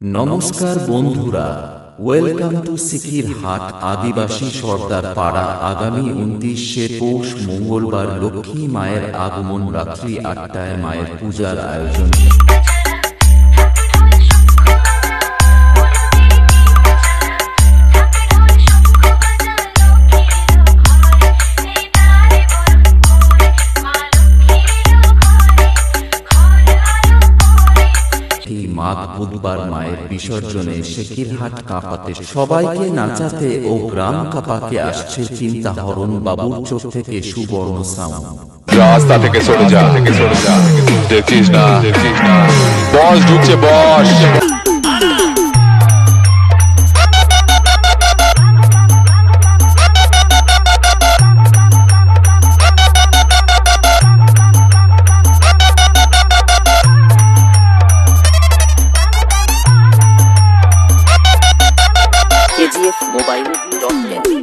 নমস্কার বন্ধুরা, welcome to সিকিরহাট আদিবাসী সর্দার পাড়া। আগামী 29শে পৌষ মঙ্গলবার লক্ষ্মী মায়ের আগমন। রাত্রি 8টায় মায়ের পূজার আয়োজন। মাঘ বুধবার মায়ের বিসর্জনে সিকিরহাট কাঁপাতে, সবাইকে নাচাতে ও গ্রাম কাঁপাকে আসছে চিন্তাহরণ বাবুর চোখ থেকে সুবর্ণ সাউন্ড। রাস্তা থেকে সরে যা, দেখছিস না বস ঢুকছে, বস। KGF Mobile.net